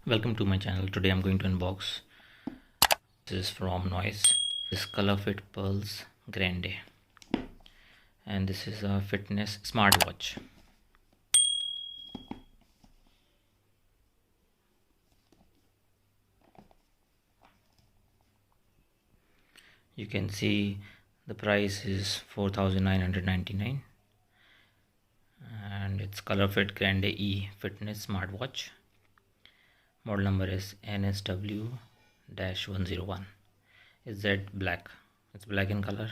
Welcome to my channel. Today I'm going to unbox. This is from Noise. This Color Fit Pulse Grande, and this is a fitness smartwatch. You can see the price is 4,999, and it's Color Fit Grande E Fitness Smartwatch. Model number is NSW-101. Is that black? It's black in color.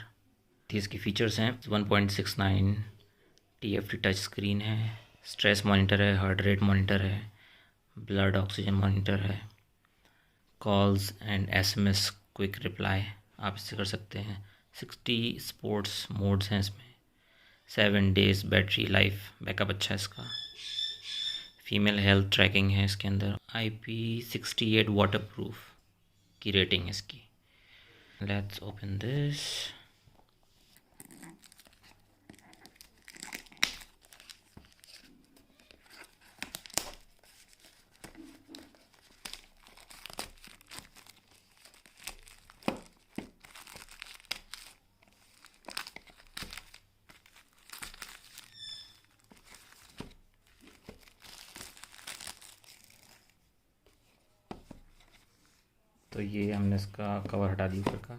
इसकी features हैं 1.69 TFT touch screen है, stress monitor है, heart rate monitor है, blood oxygen monitor है, calls and SMS quick reply आप इससे कर सकते हैं। 60 स्पोर्ट्स मोड्स हैं इसमें। 7 डेज बैटरी लाइफ बैकअप अच्छा है इसका। फीमेल हेल्थ ट्रैकिंग है इसके अंदर। IP68 वाटर प्रूफ की रेटिंग है इसकी। Let's open this. तो ये हमने इसका कवर हटा दिया ऊपर का।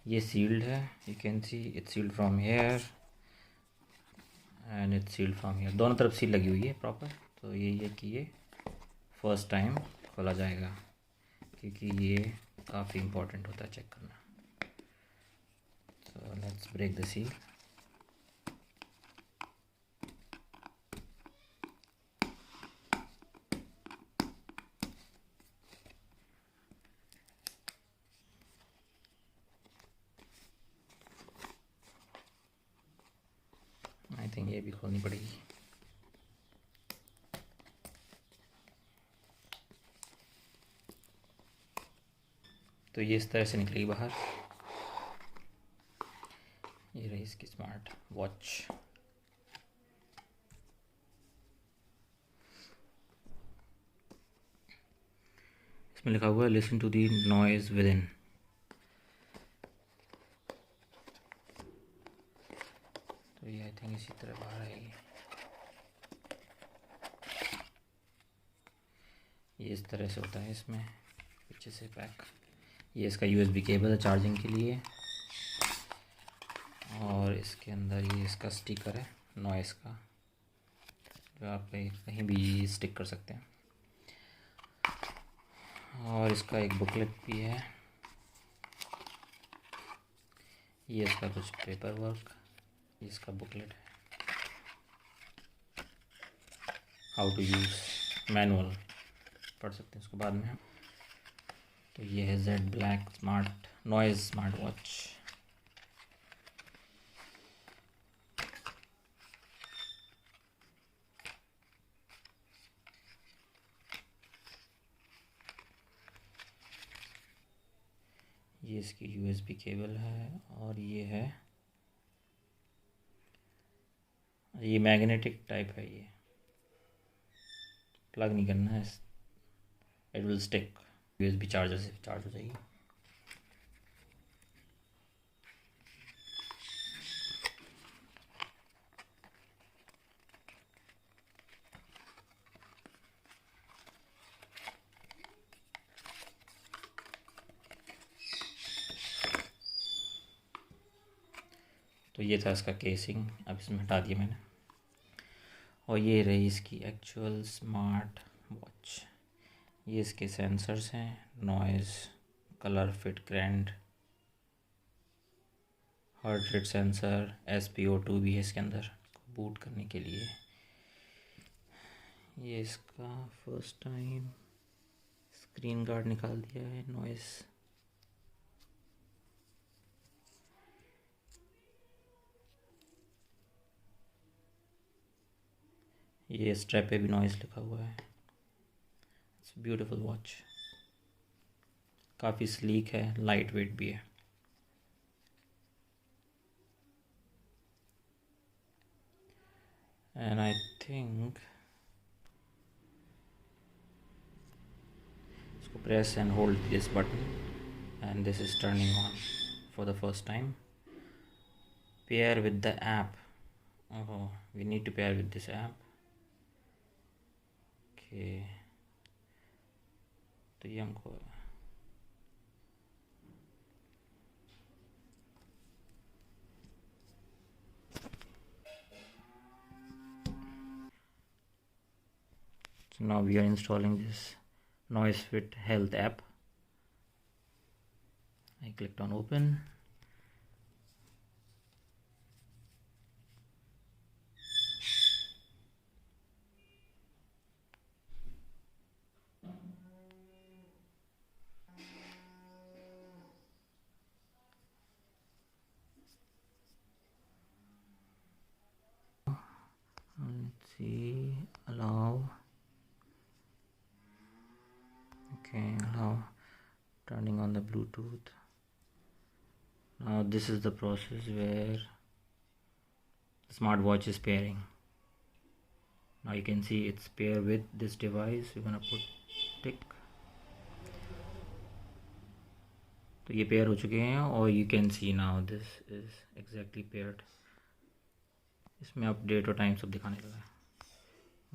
ये सील्ड है, you can see it's sealed from here and it's sealed from here. दोनों तरफ सील लगी हुई है प्रॉपर। तो यही है कि ये फर्स्ट टाइम खोला जाएगा, क्योंकि ये काफ़ी इम्पोर्टेंट होता है चेक करना। So let's break the seal. I think ये भी खोलनी पड़ेगी। तो ये इस तरह से निकलेगी बाहर। ये रही इसकी स्मार्ट वॉच। इसमें लिखा हुआ है listen to the noise within. तो ये आई थिंक इसी तरह बाहर आएगी। ये इस तरह से होता है इसमें पीछे से पैक। ये इसका USB केबल है चार्जिंग के लिए, और इसके अंदर ये इसका स्टिकर है नॉइस का, जो आप कहीं भी स्टिक कर सकते हैं। और इसका एक बुकलेट भी है। ये इसका कुछ पेपर वर्क, इसका बुकलेट है, हाउ टू यूज़ मैनुअल, पढ़ सकते हैं इसको बाद में। तो ये है Z black smart noise smart watch. ये इसकी USB केबल है, और ये मैग्नेटिक टाइप है। ये प्लग नहीं करना है, it will stick. USB charger से चार्ज हो जाएगी। तो ये था इसका केसिंग, अब इसमें हटा दिया मैंने। और ये रही इसकी एक्चुअल स्मार्ट वॉच। ये इसके सेंसर्स हैं, noise, colour fit grand, heart rate sensor, SpO2 भी है इसके अंदर बूट करने के लिए। ये इसका फर्स्ट टाइम स्क्रीन गार्ड निकाल दिया है नॉइज़। ये स्ट्रैप पे भी नॉइज़ लिखा हुआ है। इट्स ब्यूटीफुल वॉच, काफ़ी स्लीक है, लाइट वेट भी है। एंड आई थिंक इसको press and hold this button and this is turning on for the first time. Pair with the app. Oh, we need to pair with this app. Okay, तो ये हमको so now we are installing this NoiseFit Health app. I clicked on open. Let's see, allow. Okay, allow, turning on the Bluetooth. Now this is the process where the smartwatch is pairing. Now you can see it's paired with this device. We're gonna put tick. तो ये pair हो चुके हैं और you can see now this is exactly paired. इसमें update और time सब दिखाने लगा है.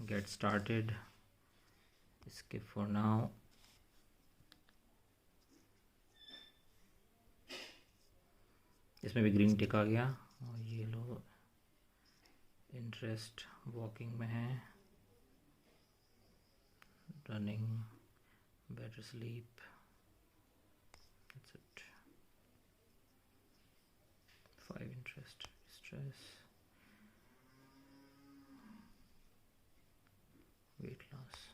Get started. Skip for now. इसमें भी ग्रीन टिक आ गया और ये लो इंटरेस्ट वॉकिंग में है, running, better sleep, that's it. 5 interest, stress, weight loss.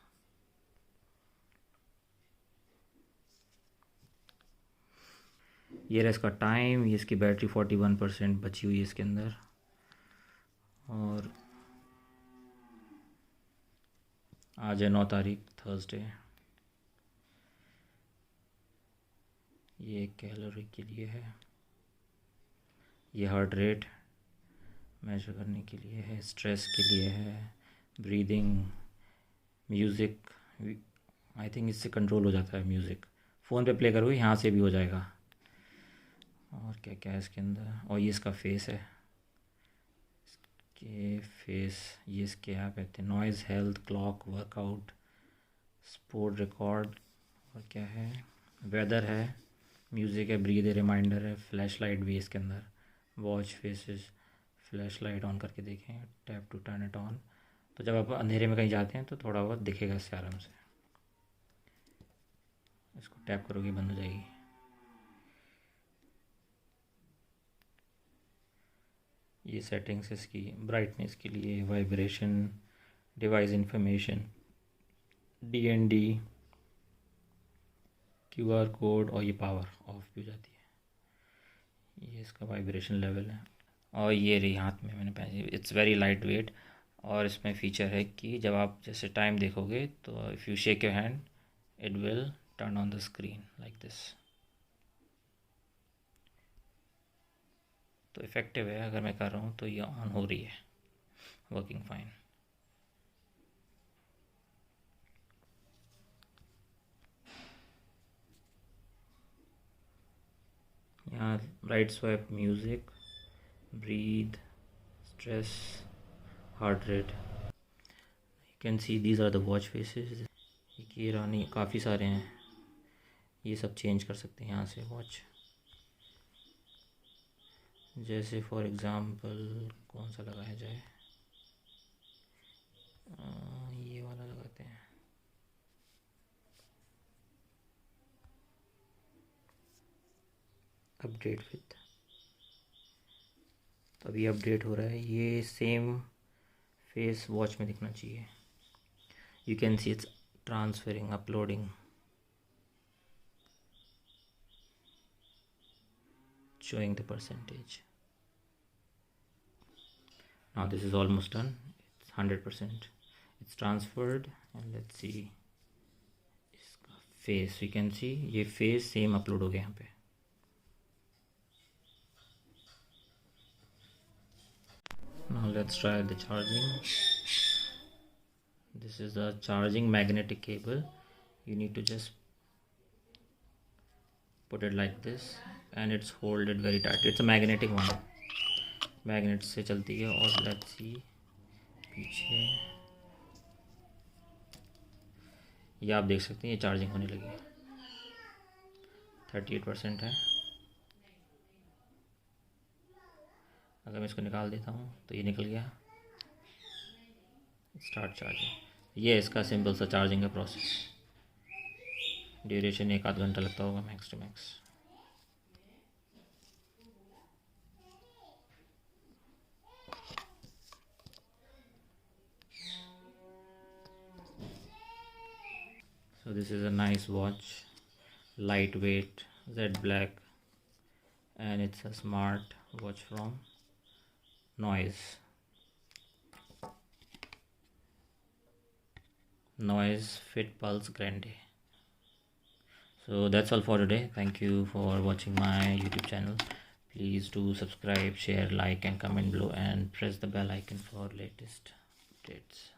ये रहा इसका टाइम. ये इसकी बैटरी 41% बची हुई है इसके अंदर. और आज है 9 तारीख, थर्सडे. ये कैलोरी के लिए है, ये हार्ट रेट मेजर करने के लिए है, स्ट्रेस के लिए है, ब्रीदिंग, म्यूज़िक. आई थिंक इससे कंट्रोल हो जाता है म्यूज़िक. फ़ोन पे प्ले करोगे यहाँ से भी हो जाएगा. और क्या क्या है इसके अंदर. और ये इसका फेस है, इसके फेस. ये इसके ऐप है, noise health, clock, workout, sport record. और क्या है, वेदर है, म्यूज़िक है, ब्रीद है, रिमाइंडर है, फ्लैश लाइट भी है इसके अंदर, watch faces, flashlight on करके देखें, tap to turn it on. तो जब आप अंधेरे में कहीं जाते हैं तो थोड़ा बहुत दिखेगा इससे आराम से. इसको टैप करोगे बंद हो जाएगी. ये सेटिंग्स इसकी, ब्राइटनेस के लिए, vibration, device information, DND, QR code, और ये पावर ऑफ भी हो जाती है. ये इसका वाइब्रेशन लेवल है. और ये रही हाथ में मैंने पहनी. It's very light weight. और इसमें फ़ीचर है कि जब आप जैसे टाइम देखोगे तो if you shake your hand it will turn on the screen like this. तो इफ़ेक्टिव है. अगर मैं कर रहा हूँ तो ये ऑन हो रही है, वर्किंग फाइन. यहाँ right swipe, music, breathe, stress, heart rate. You can see these are the watch faces. ये रानी काफ़ी सारे हैं. ये सब चेंज कर सकते हैं यहाँ से वॉच. जैसे फॉर एग्ज़ाम्पल कौन सा लगाया जाए, ये वाला लगाते हैं. Update with. तो अभी अपडेट हो रहा है. ये सेम फेस वॉच में दिखना चाहिए. You can see it's transferring, uploading, showing the percentage. Now this is almost done. It's 100%. It's transferred. And let's see इसका face. You can see ये face same upload हो गया यहाँ पे. Now let's try the charging. This is a charging magnetic cable. You need to just put it like this and it's hold it very tight. It's a magnetic one, magnet से चलती है. और let's see पीछे ये आप देख सकते हैं ये चार्जिंग होने लगी है. 38% है. अगर मैं इसको निकाल देता हूँ तो ये निकल गया. Start charging. ये इसका सिंपल सा चार्जिंग का प्रोसेस. ड्यूरेशन 1-8 घंटा लगता होगा max to max. So this is a nice watch, lightweight, jet black, and it's a smart watch from Noise Fit Pulse Grande. So that's all for today. Thank you for watching my YouTube channel. Please do subscribe, share, like and comment below and press the bell icon for latest updates.